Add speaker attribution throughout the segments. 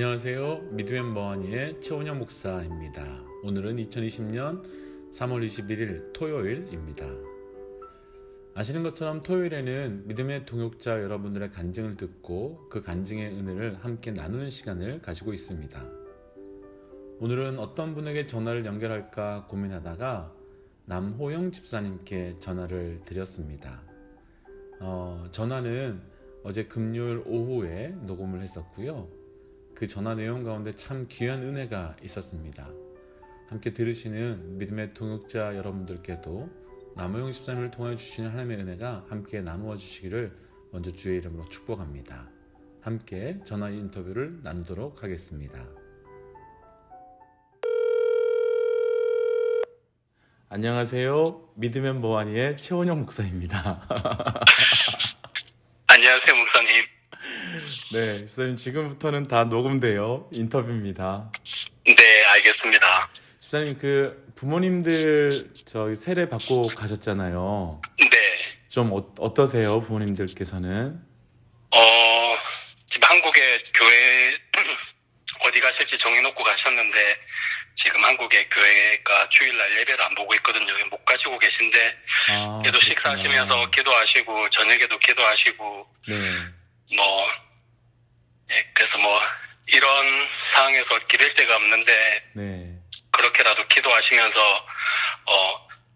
Speaker 1: 안녕하세요. 믿음의 멍하니의 최원영 목사입니다. 오늘은 2020년 3월 21일 토요일입니다. 아시는 것처럼 토요일에는 믿음의 동역자 여러분들의 간증을 듣고 그 간증의 은혜를 함께 나누는 시간을 가지고 있습니다. 오늘은 어떤 분에게 전화를 연결할까 고민하다가 남호영 집사님께 전화를 드렸습니다. 전화는 어제 금요일 오후에 녹음을 했었고요. 그 전화 내용 가운데 참 귀한 은혜가 있었습니다. 함께 들으시는 믿음의 동역자 여러분들께도 남호영 집사님을 통해 주시는 하나님의 은혜가 함께 나누어 주시기를 먼저 주의 이름으로 축복합니다. 함께 전화 인터뷰를 나누도록 하겠습니다. 안녕하세요. 믿음의 멍하니의 최원영 목사입니다.
Speaker 2: 안녕하세요, 목사님.
Speaker 1: 네, 집사님 지금부터는 다 녹음돼요. 인터뷰입니다.
Speaker 2: 네, 알겠습니다.
Speaker 1: 집사님 부모님들 저희 세례 받고 가셨잖아요.
Speaker 2: 네,
Speaker 1: 좀 어떠세요, 부모님들께서는?
Speaker 2: 지금 한국의 교회 어디 가실지 정해놓고 가셨는데 지금 한국의 교회가 주일날 예배를 안 보고 있거든요. 못 가지고 계신데 그래도 식사하시면서 기도하시고 저녁에도 기도하시고
Speaker 1: 네.
Speaker 2: 그래서 이런 상황에서 기댈 데가 없는데
Speaker 1: 네.
Speaker 2: 그렇게라도 기도하시면서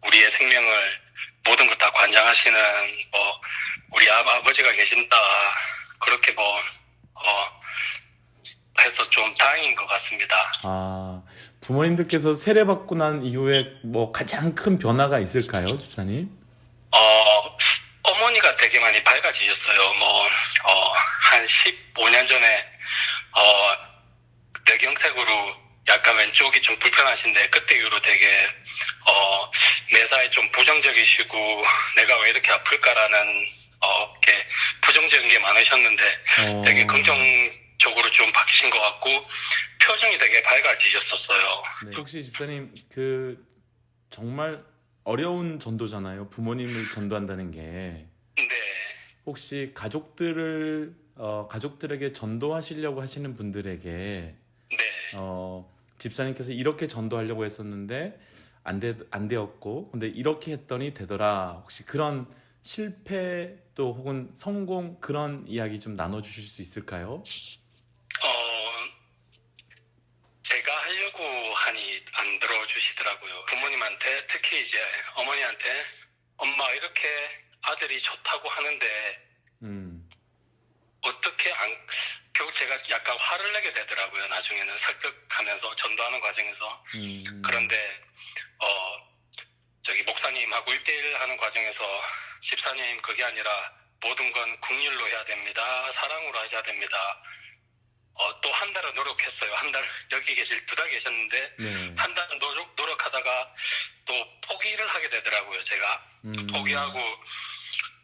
Speaker 2: 우리의 생명을 모든 걸 다 관장하시는 우리 아버지가 계신다 그렇게 해서 좀 다행인 것 같습니다.
Speaker 1: 부모님들께서 세례 받고 난 이후에 가장 큰 변화가 있을까요, 집사님?
Speaker 2: 어머니가 되게 많이 밝아지셨어요. 한 15년 전에 뇌경색으로 약간 왼쪽이 좀 불편하신데 그때 이후로 되게 매사에 좀 부정적이시고 내가 왜 이렇게 아플까라는 이렇게 부정적인 게 많으셨는데 되게 긍정적으로 좀 바뀌신 것 같고 표정이 되게 밝아지셨었어요.
Speaker 1: 네. 혹시 집사님 정말 어려운 전도잖아요. 부모님을 전도한다는 게.
Speaker 2: 네.
Speaker 1: 혹시 가족들에게 전도하시려고 하시는 분들에게
Speaker 2: 네.
Speaker 1: 집사님께서 이렇게 전도하려고 했었는데 안 되었고 근데 이렇게 했더니 되더라. 혹시 그런 실패 또 혹은 성공 그런 이야기 좀 나눠주실 수 있을까요?
Speaker 2: 제가 하려고 하니 안 들어주시더라고요. 부모님한테 특히 이제 어머니한테 엄마 이렇게 아들이 좋다고 하는데 어떻게 결국 제가 약간 화를 내게 되더라고요. 나중에는 설득하면서 전도하는 과정에서. 그런데 저기 목사님하고 1대1 하는 과정에서 집사님 그게 아니라 모든 건 국률로 해야 됩니다. 사랑으로 하셔야 됩니다. 또 한 달은 노력했어요. 한 달 여기 계실 2달 계셨는데 한 달은 노력하다가 또 포기를 하게 되더라고요. 제가 포기하고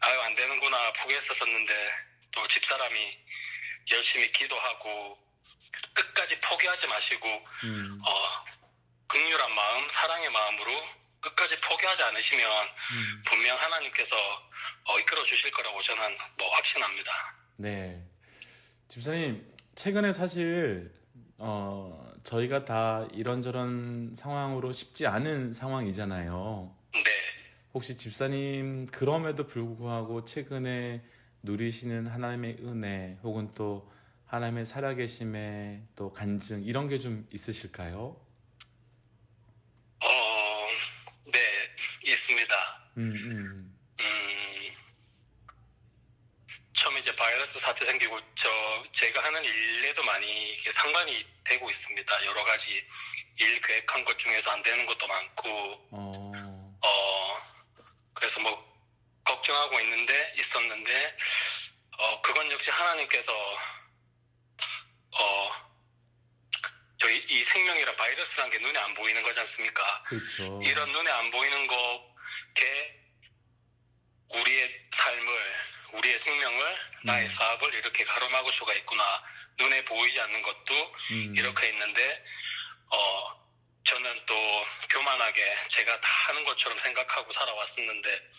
Speaker 2: 아유 안 되는구나 포기했었는데 또 집사람이 열심히 기도하고 끝까지 포기하지 마시고 긍휼한 마음, 사랑의 마음으로 끝까지 포기하지 않으시면 분명 하나님께서 이끌어 주실 거라고 저는 확신합니다.
Speaker 1: 네, 집사님 최근에 사실 저희가 다 이런저런 상황으로 쉽지 않은 상황이잖아요.
Speaker 2: 네.
Speaker 1: 혹시 집사님 그럼에도 불구하고 최근에 누리시는 하나님의 은혜 혹은 또 하나님의 살아계심의 또 간증 이런 게 좀 있으실까요?
Speaker 2: 네, 있습니다. 처음에 이제 바이러스 사태 생기고 제가 하는 일에도 많이 이게 상관이 되고 있습니다. 여러 가지 일 계획한 것 중에서 안 되는 것도 많고 그래서 걱정하고 있었는데 그건 역시 하나님께서 저희 이 생명이란 바이러스라는 게 눈에 안 보이는 거지 않습니까?
Speaker 1: 그렇죠.
Speaker 2: 이런 눈에 안 보이는 것에 우리의 삶을 우리의 생명을 나의 사업을 이렇게 가로막을 수가 있구나. 눈에 보이지 않는 것도 이렇게 있는데 저는 또 교만하게 제가 다 하는 것처럼 생각하고 살아왔었는데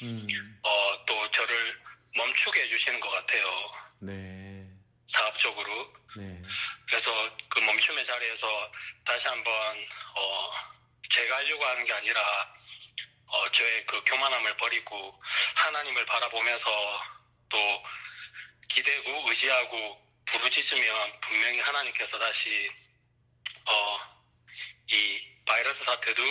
Speaker 2: 또 저를 멈추게 해주시는 것 같아요.
Speaker 1: 네.
Speaker 2: 사업적으로.
Speaker 1: 네.
Speaker 2: 그래서 그 멈춤의 자리에서 다시 한번 제가 하려고 하는 게 아니라 저의 그 교만함을 버리고 하나님을 바라보면서 또 기대고 의지하고 부르짖으면 분명히 하나님께서 다시 이 바이러스 사태도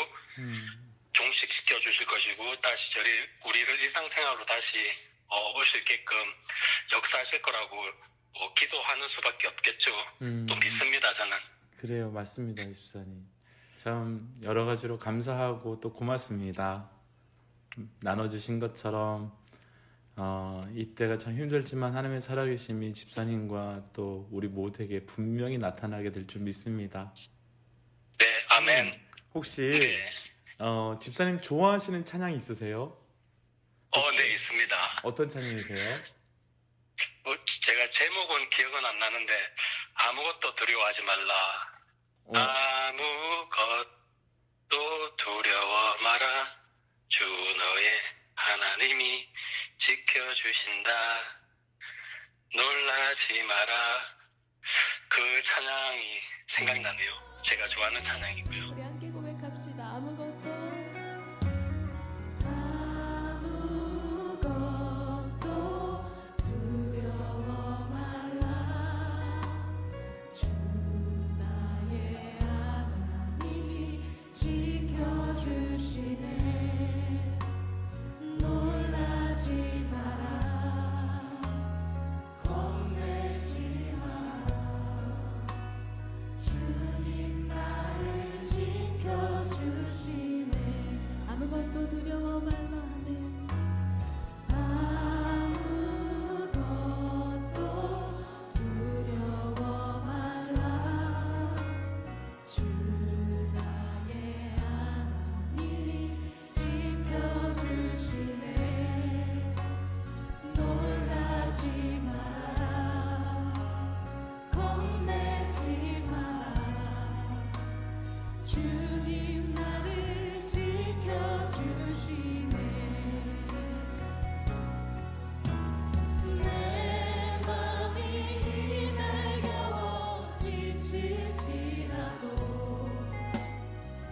Speaker 2: 종식시켜 주실 것이고 다시 우리를 일상생활로 다시 올 수 있게끔 역사하실 거라고 기도하는 수밖에 없겠죠. 또 믿습니다, 저는.
Speaker 1: 그래요, 맞습니다, 집사님. 참 여러 가지로 감사하고 또 고맙습니다. 나눠주신 것처럼 이때가 참 힘들지만 하나님의 살아계심이 집사님과 또 우리 모두에게 분명히 나타나게 될 줄 믿습니다.
Speaker 2: 네, 아멘.
Speaker 1: 혹시
Speaker 2: 네.
Speaker 1: 집사님 좋아하시는 찬양 있으세요?
Speaker 2: 네, 있습니다.
Speaker 1: 어떤 찬양이세요?
Speaker 2: 제가 제목은 기억은 안 나는데 아무것도 두려워하지 말라. 아무것도 두려워 마라. 주 너의 하나님이 지켜주신다. 놀라지 마라. 그 찬양이 생각나네요. 제가 좋아하는 찬양이고요.
Speaker 3: 우리 함께 고백합시다. 아무것도 두려워 말라. 주 나의 하나님이 지켜주시네. 놀라지 마라. 겁내지 마라. 주님 나를 지켜주시네. 아무것도 두려워 말라 하네. 아무것도 두려워 말라. 주 나의 하나님이 지켜주시네. 놀라지 마라. 겁내지 마라. 주님 나를 지켜주시네. 내 맘이 힘에 겨워 지칠지라도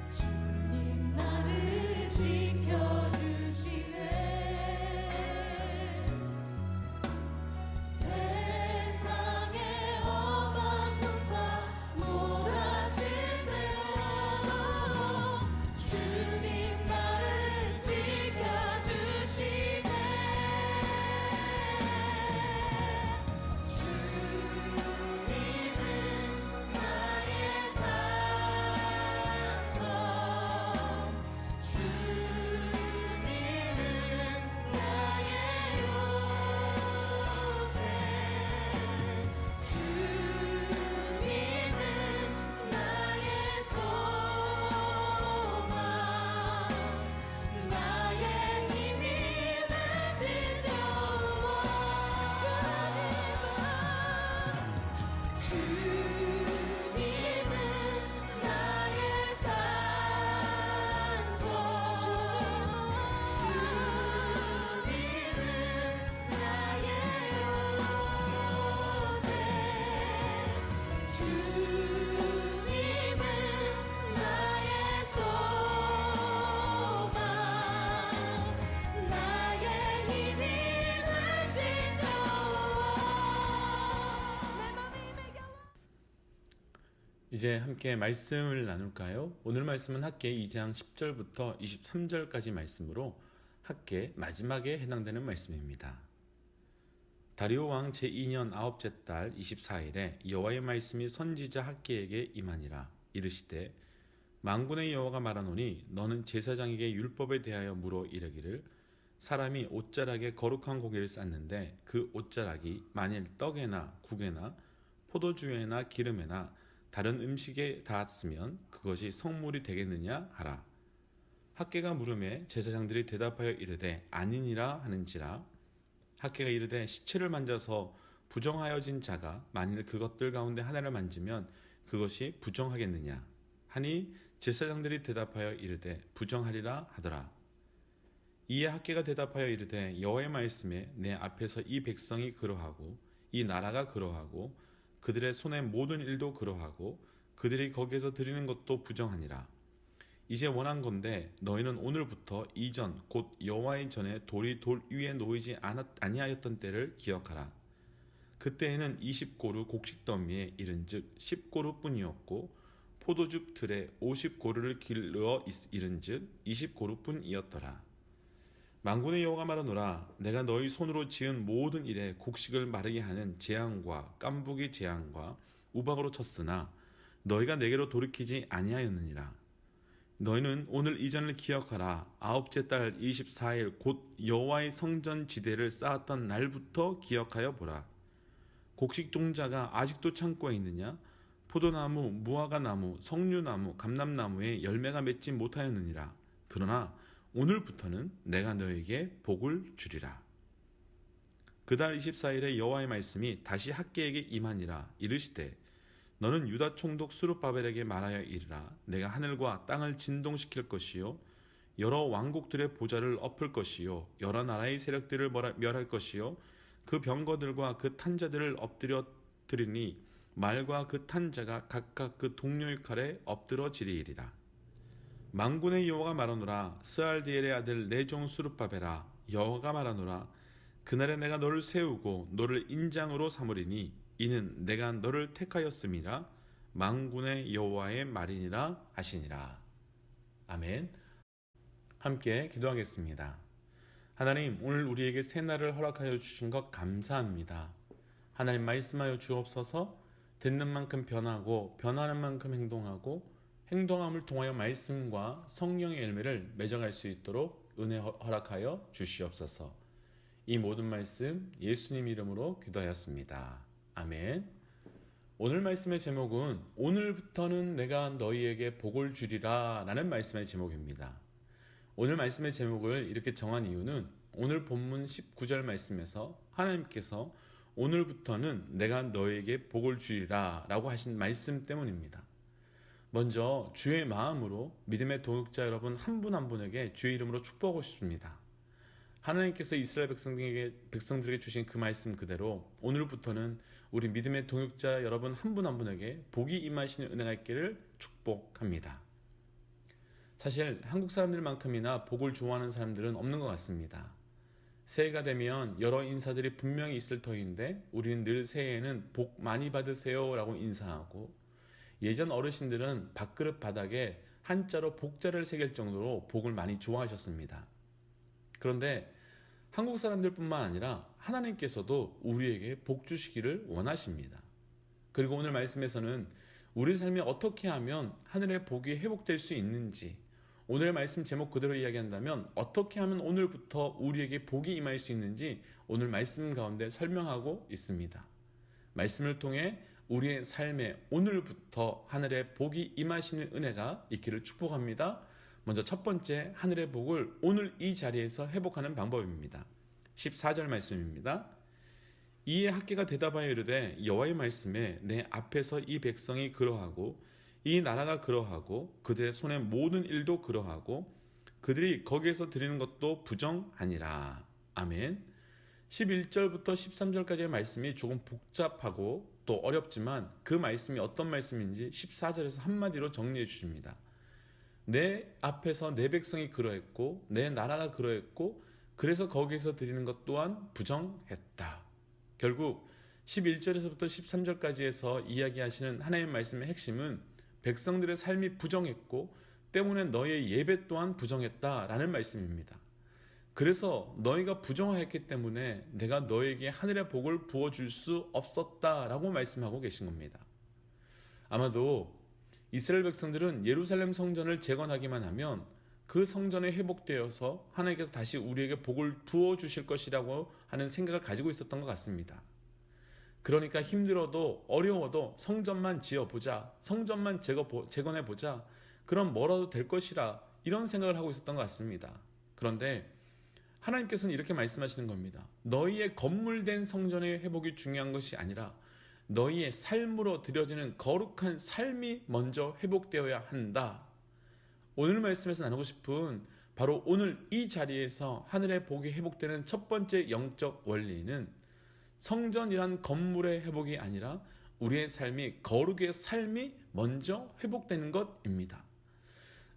Speaker 3: 주님 나를 지켜주시네. 세상의 험한 풍파 몰아칠 때도 주님 나를 지켜주시네. 주님은 나의 산성. 주님은 나의 요새. 주님은 나의 소망. 나의 힘이 되신 여호와. 주님은 나의 산소. 주님은 나의 요새. 주님은 나의 소망. 나의 힘이 되신 여호와. 내 맘이 매겨워.
Speaker 1: 이제 함께 말씀을 나눌까요? 오늘 말씀은 학계 2장 10절부터 23절까지 말씀으로 학계 마지막에 해당되는 말씀입니다. 다리오 왕 제2년 9째 달 24일에 여호와의 말씀이 선지자 학계에게 임하니라. 이르시되 만군의 여호와가 말하노니 너는 제사장에게 율법에 대하여 물어 이르기를 사람이 옷자락에 거룩한 고기를 쌓는데 그 옷자락이 만일 떡에나 국에나 포도주에나 기름에나 다른 음식에 닿았으면 그것이 성물이 되겠느냐 하라. 학계가 물음에 제사장들이 대답하여 이르되 아니니라 하는지라. 학계가 이르되 시체를 만져서 부정하여진 자가 만일 그것들 가운데 하나를 만지면 그것이 부정하겠느냐 하니 제사장들이 대답하여 이르되 부정하리라 하더라. 이에 학계가 대답하여 이르되 여호와의 말씀에 내 앞에서 이 백성이 그러하고 이 나라가 그러하고 그들의 손의 모든 일도 그러하고 그들이 거기에서 드리는 것도 부정하니라. 이제 원한건대 너희는 오늘부터 이전 곧 여호와의 전에 돌이 돌 위에 놓이지 아니하였던 때를 기억하라. 그때에는 20고루 곡식더미에 이른즉 10고루뿐이었고 포도즙 틀에 50고루를 길러 이른즉 20고루뿐이었더라. 만군의 여호와가 말하노라. 내가 너희 손으로 지은 모든 일에 곡식을 마르게 하는 재앙과 깐부기 재앙과 우박으로 쳤으나 너희가 내게로 돌이키지 아니하였느니라. 너희는 오늘 이전을 기억하라. 아홉째 달 24일 곧 여호와의 성전 지대를 쌓았던 날부터 기억하여 보라. 곡식 종자가 아직도 창고에 있느냐? 포도나무, 무화과나무, 석류나무, 감람나무에 열매가 맺지 못하였느니라. 그러나 오늘부터는 내가 너에게 복을 주리라. 그달 24일에 여호와의 말씀이 다시 학개에게 임하니라. 이르시되 너는 유다 총독 스룹바벨에게 말하여 이르라. 내가 하늘과 땅을 진동시킬 것이요 여러 왕국들의 보좌를 엎을 것이요 여러 나라의 세력들을 멸할 것이요 그 병거들과 그 탄자들을 엎드려뜨리니 말과 그 탄자가 각각 그 동료의 칼에 엎드러지리이리라. 만군의 여호와가 말하노라. 스알디엘의 아들 내 종 스룹바벨아, 여호와가 말하노라. 그날에 내가 너를 세우고 너를 인장으로 삼으리니 이는 내가 너를 택하였음이라. 만군의 여호와의 말이니라 하시니라. 아멘. 함께 기도하겠습니다. 하나님, 오늘 우리에게 새날을 허락하여 주신 것 감사합니다. 하나님, 말씀하여 주옵소서. 듣는 만큼 변하고 변하는 만큼 행동하고 행동함을 통하여 말씀과 성령의 열매를 맺어갈 수 있도록 은혜 허락하여 주시옵소서. 이 모든 말씀 예수님 이름으로 기도하였습니다. 아멘. 오늘 말씀의 제목은 오늘부터는 내가 너희에게 복을 주리라 라는 말씀의 제목입니다. 오늘 말씀의 제목을 이렇게 정한 이유는 오늘 본문 19절 말씀에서 하나님께서 오늘부터는 내가 너희에게 복을 주리라 라고 하신 말씀 때문입니다. 먼저 주의 마음으로 믿음의 동역자 여러분 한 분 한 분에게 주의 이름으로 축복하고 싶습니다. 하나님께서 이스라엘 백성들에게 주신 그 말씀 그대로 오늘부터는 우리 믿음의 동역자 여러분 한 분 한 분에게 복이 임하시는 은혜가 있기를 축복합니다. 사실 한국 사람들만큼이나 복을 좋아하는 사람들은 없는 것 같습니다. 새해가 되면 여러 인사들이 분명히 있을 터인데 우리는 늘 새해에는 복 많이 받으세요 라고 인사하고, 예전 어르신들은 밥그릇 바닥에 한자로 복자를 새길 정도로 복을 많이 좋아하셨습니다. 그런데 한국 사람들뿐만 아니라 하나님께서도 우리에게 복 주시기를 원하십니다. 그리고 오늘 말씀에서는 우리 삶이 어떻게 하면 하늘의 복이 회복될 수 있는지, 오늘 말씀 제목 그대로 이야기한다면 어떻게 하면 오늘부터 우리에게 복이 임할 수 있는지 오늘 말씀 가운데 설명하고 있습니다. 말씀을 통해 우리의 삶에 오늘부터 하늘의 복이 임하시는 은혜가 있기를 축복합니다. 먼저 첫 번째 하늘의 복을 오늘 이 자리에서 회복하는 방법입니다. 14절 말씀입니다. 이에 학개가 대답하여 이르되 여호와의 말씀에 내 앞에서 이 백성이 그러하고 이 나라가 그러하고 그들의 손의 모든 일도 그러하고 그들이 거기에서 드리는 것도 부정하니라. 아멘. 11절부터 13절까지의 말씀이 조금 복잡하고 또 어렵지만 그 말씀이 어떤 말씀인지 14절에서 한마디로 정리해 주십니다. 내 앞에서 내 백성이 그러했고 내 나라가 그러했고 그래서 거기에서 드리는 것 또한 부정했다. 결국 11절에서부터 13절까지에서 이야기하시는 하나님의 말씀의 핵심은 백성들의 삶이 부정했고 때문에 너희의 예배 또한 부정했다라는 말씀입니다. 그래서 너희가 부정했기 때문에 내가 너희에게 하늘의 복을 부어줄 수 없었다라고 말씀하고 계신 겁니다. 아마도 이스라엘 백성들은 예루살렘 성전을 재건하기만 하면 그 성전에 회복되어서 하나님께서 다시 우리에게 복을 부어주실 것이라고 하는 생각을 가지고 있었던 것 같습니다. 그러니까 힘들어도 어려워도 성전만 지어보자, 성전만 재건해보자, 그럼 뭐라도 될 것이라 이런 생각을 하고 있었던 것 같습니다. 그런데 하나님께서는 이렇게 말씀하시는 겁니다. 너희의 건물된 성전의 회복이 중요한 것이 아니라 너희의 삶으로 드려지는 거룩한 삶이 먼저 회복되어야 한다. 오늘 말씀에서 나누고 싶은 바로 오늘 이 자리에서 하늘의 복이 회복되는 첫 번째 영적 원리는 성전이란 건물의 회복이 아니라 우리의 삶이 거룩의 삶이 먼저 회복되는 것입니다.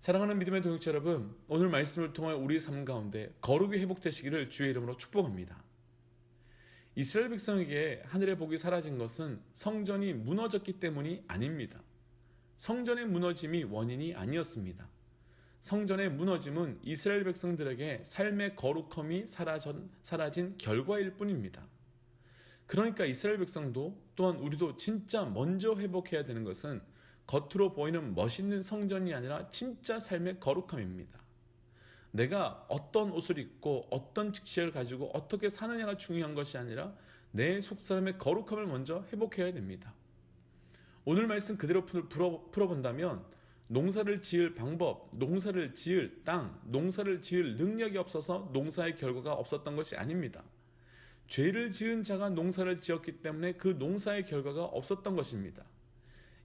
Speaker 1: 사랑하는 믿음의 동역자 여러분, 오늘 말씀을 통해 우리의 삶 가운데 거룩이 회복되시기를 주의 이름으로 축복합니다. 이스라엘 백성에게 하늘의 복이 사라진 것은 성전이 무너졌기 때문이 아닙니다. 성전의 무너짐이 원인이 아니었습니다. 성전의 무너짐은 이스라엘 백성들에게 삶의 거룩함이 사라진 결과일 뿐입니다. 그러니까 이스라엘 백성도 또한 우리도 진짜 먼저 회복해야 되는 것은 겉으로 보이는 멋있는 성전이 아니라 진짜 삶의 거룩함입니다. 내가 어떤 옷을 입고 어떤 직책을 가지고 어떻게 사느냐가 중요한 것이 아니라 내 속사람의 거룩함을 먼저 회복해야 됩니다. 오늘 말씀 그대로 풀어본다면 농사를 지을 방법, 농사를 지을 땅, 농사를 지을 능력이 없어서 농사의 결과가 없었던 것이 아닙니다. 죄를 지은 자가 농사를 지었기 때문에 그 농사의 결과가 없었던 것입니다.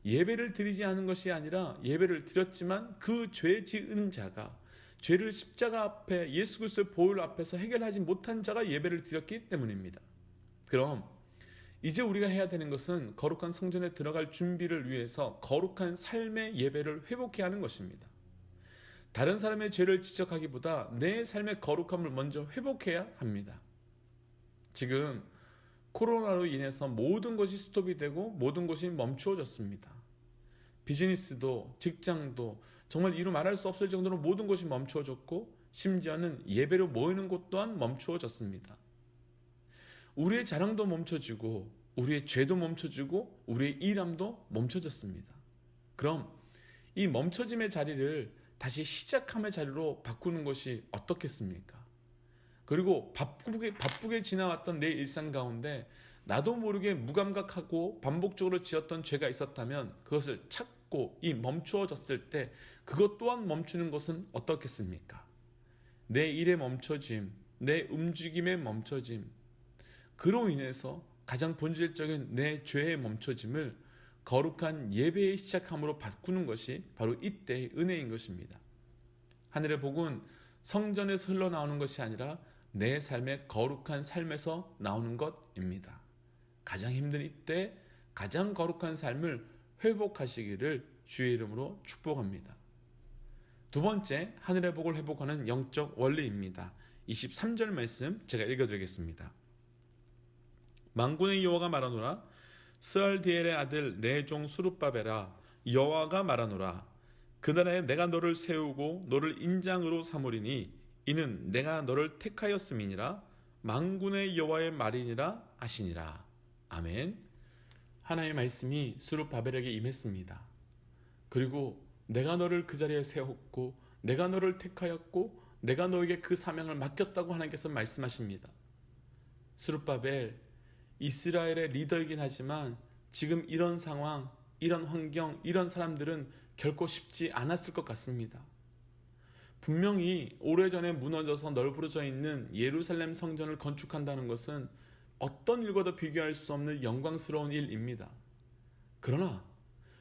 Speaker 1: 예배를 드리지 않은 것이 아니라 예배를 드렸지만 그 죄 지은 자가 죄를 십자가 앞에 예수 그리스도의 보혈 앞에서 해결하지 못한 자가 예배를 드렸기 때문입니다. 그럼 이제 우리가 해야 되는 것은 거룩한 성전에 들어갈 준비를 위해서 거룩한 삶의 예배를 회복해야 하는 것입니다. 다른 사람의 죄를 지적하기보다 내 삶의 거룩함을 먼저 회복해야 합니다. 지금 코로나로 인해서 모든 것이 스톱이 되고 모든 것이 멈추어졌습니다. 비즈니스도 직장도 정말 이루 말할 수 없을 정도로 모든 것이 멈추어졌고 심지어는 예배로 모이는 곳 또한 멈추어졌습니다. 우리의 자랑도 멈춰지고 우리의 죄도 멈춰지고 우리의 일함도 멈춰졌습니다. 그럼 이 멈춰짐의 자리를 다시 시작함의 자리로 바꾸는 것이 어떻겠습니까? 그리고 바쁘게 지나왔던 내 일상 가운데 나도 모르게 무감각하고 반복적으로 지었던 죄가 있었다면 그것을 찾고 이 멈추어졌을 때 그것 또한 멈추는 것은 어떻겠습니까? 내 일의 멈춰짐, 내 움직임의 멈춰짐, 그로 인해서 가장 본질적인 내 죄의 멈춰짐을 거룩한 예배의 시작함으로 바꾸는 것이 바로 이때의 은혜인 것입니다. 하늘의 복은 성전에서 흘러나오는 것이 아니라 내 삶의 거룩한 삶에서 나오는 것입니다. 가장 힘든 이때 가장 거룩한 삶을 회복하시기를 주의 이름으로 축복합니다. 두 번째, 하늘의 복을 회복하는 영적 원리입니다. 23절 말씀 제가 읽어드리겠습니다. 만군의 여호와가 말하노라. 스알디엘의 아들 내 종 스룹바벨아, 여호와가 말하노라. 그날에 내가 너를 세우고 너를 인장으로 삼으리니 이는 내가 너를 택하였음이니라. 만군의 여호와의 말이니라 하시니라. 아멘. 하나님의 말씀이 스룹바벨에게 임했습니다. 그리고 내가 너를 그 자리에 세웠고 내가 너를 택하였고 내가 너에게 그 사명을 맡겼다고 하나님께서 말씀하십니다. 스룹바벨, 이스라엘의 리더이긴 하지만 지금 이런 상황, 이런 환경, 이런 사람들은 결코 쉽지 않았을 것 같습니다. 분명히 오래전에 무너져서 널브러져 있는 예루살렘 성전을 건축한다는 것은 어떤 일과도 비교할 수 없는 영광스러운 일입니다. 그러나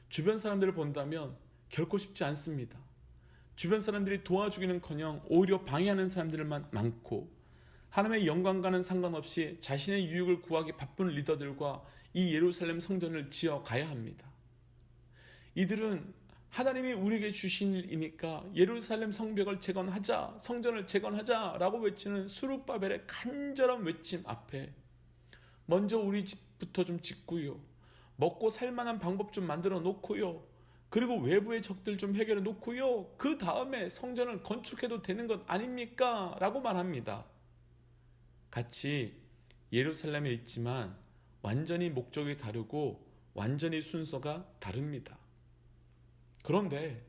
Speaker 1: 주변 사람들을 본다면 결코 쉽지 않습니다. 주변 사람들이 도와주기는커녕 오히려 방해하는 사람들만 많고 하나님의 영광과는 상관없이 자신의 유익을 구하기 바쁜 리더들과 이 예루살렘 성전을 지어 가야 합니다. 이들은 하나님이 우리에게 주신 일이니까 예루살렘 성벽을 재건하자, 성전을 재건하자 라고 외치는 스룹바벨의 간절한 외침 앞에 먼저 우리 집부터 좀 짓고요, 먹고 살만한 방법 좀 만들어 놓고요, 그리고 외부의 적들 좀 해결해 놓고요, 그 다음에 성전을 건축해도 되는 것 아닙니까? 라고 말합니다. 같이 예루살렘에 있지만 완전히 목적이 다르고 완전히 순서가 다릅니다. 그런데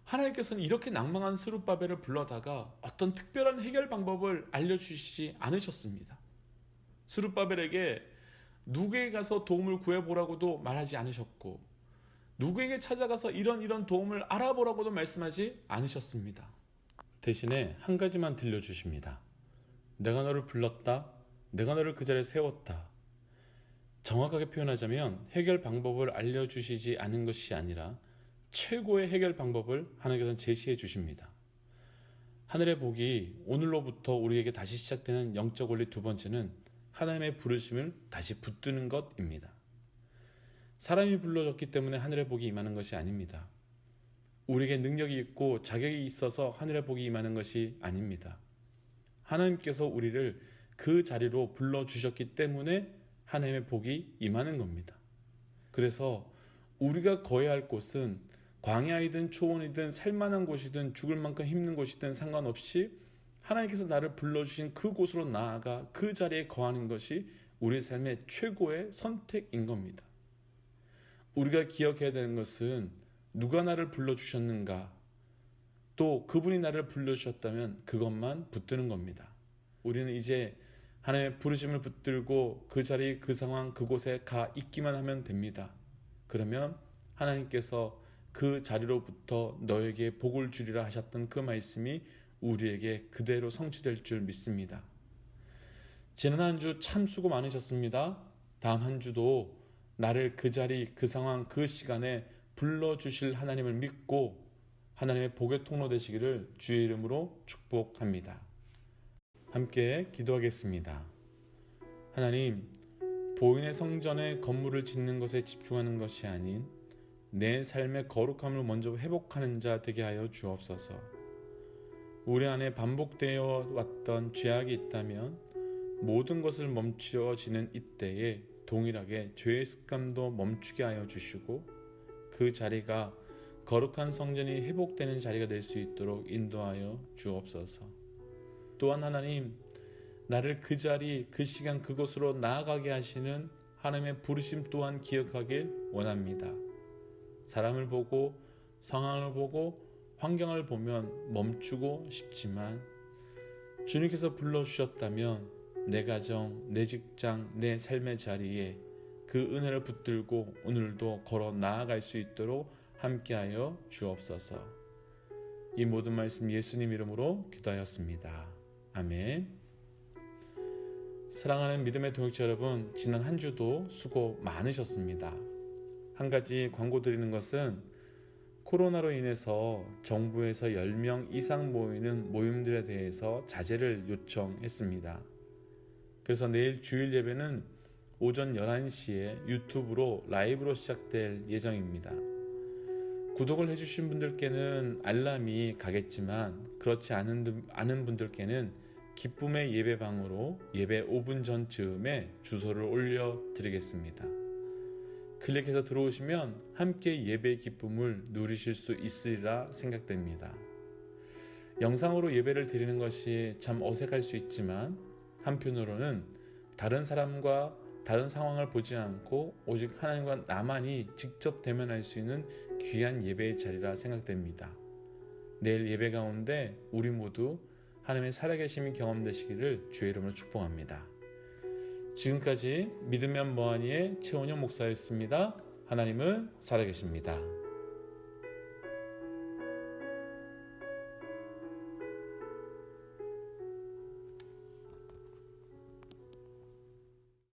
Speaker 1: 하나님께서는 이렇게 낭망한 스룹바벨을 불러다가 어떤 특별한 해결 방법을 알려주시지 않으셨습니다. 스룹바벨에게 누구에게 가서 도움을 구해보라고도 말하지 않으셨고 누구에게 찾아가서 이런 도움을 알아보라고도 말씀하지 않으셨습니다. 대신에 한 가지만 들려주십니다. 내가 너를 불렀다. 내가 너를 그 자리에 세웠다. 정확하게 표현하자면 해결 방법을 알려주시지 않은 것이 아니라 최고의 해결 방법을 하나님께서는 제시해 주십니다. 하늘의 복이 오늘로부터 우리에게 다시 시작되는 영적 원리 두 번째는 하나님의 부르심을 다시 붙드는 것입니다. 사람이 불러줬기 때문에 하늘의 복이 임하는 것이 아닙니다. 우리에게 능력이 있고 자격이 있어서 하늘의 복이 임하는 것이 아닙니다. 하나님께서 우리를 그 자리로 불러주셨기 때문에 하나님의 복이 임하는 겁니다. 그래서 우리가 거해야 할 곳은 광야이든 초원이든 살만한 곳이든 죽을 만큼 힘든 곳이든 상관없이 하나님께서 나를 불러주신 그곳으로 나아가 그 자리에 거하는 것이 우리 삶의 최고의 선택인 겁니다. 우리가 기억해야 되는 것은 누가 나를 불러주셨는가, 또 그분이 나를 불러주셨다면 그것만 붙드는 겁니다. 우리는 이제 하나님의 부르심을 붙들고 그 자리, 그 상황, 그곳에 가 있기만 하면 됩니다. 그러면 하나님께서 그 자리로부터 너에게 복을 주리라 하셨던 그 말씀이 우리에게 그대로 성취될 줄 믿습니다. 지난 한 주 참 수고 많으셨습니다. 다음 한 주도 나를 그 자리, 그 상황, 그 시간에 불러주실 하나님을 믿고 하나님의 복의 통로 되시기를 주의 이름으로 축복합니다. 함께 기도하겠습니다. 하나님, 보인의 성전에 건물을 짓는 것에 집중하는 것이 아닌 내 삶의 거룩함을 먼저 회복하는 자 되게 하여 주옵소서. 우리 안에 반복되어 왔던 죄악이 있다면 모든 것을 멈추어지는 이때에 동일하게 죄의 습관도 멈추게 하여 주시고 그 자리가 거룩한 성전이 회복되는 자리가 될 수 있도록 인도하여 주옵소서. 또한 하나님, 나를 그 자리, 그 시간, 그곳으로 나아가게 하시는 하나님의 부르심 또한 기억하길 원합니다. 사람을 보고 상황을 보고 환경을 보면 멈추고 싶지만 주님께서 불러주셨다면 내 가정, 내 직장, 내 삶의 자리에 그 은혜를 붙들고 오늘도 걸어 나아갈 수 있도록 함께하여 주옵소서. 이 모든 말씀 예수님 이름으로 기도하였습니다. 아멘. 사랑하는 믿음의 동역자 여러분, 지난 한 주도 수고 많으셨습니다. 한 가지 광고 드리는 것은 코로나로 인해서 정부에서 10명 이상 모이는 모임들에 대해서 자제를 요청했습니다. 그래서 내일 주일 예배는 오전 11시에 유튜브로 라이브로 시작될 예정입니다. 구독을 해주신 분들께는 알람이 가겠지만 그렇지 않은 분들께는 기쁨의 예배방으로 예배 5분 전쯤에 주소를 올려드리겠습니다. 클릭해서 들어오시면 함께 예배의 기쁨을 누리실 수 있으리라 생각됩니다. 영상으로 예배를 드리는 것이 참 어색할 수 있지만 한편으로는 다른 사람과 다른 상황을 보지 않고 오직 하나님과 나만이 직접 대면할 수 있는 귀한 예배의 자리라 생각됩니다. 내일 예배 가운데 우리 모두 하나님의 살아계심이 경험되시기를 주의 이름으로 축복합니다. 지금까지 믿으면 뭐하니의 최원영 목사였습니다. 하나님은 살아계십니다.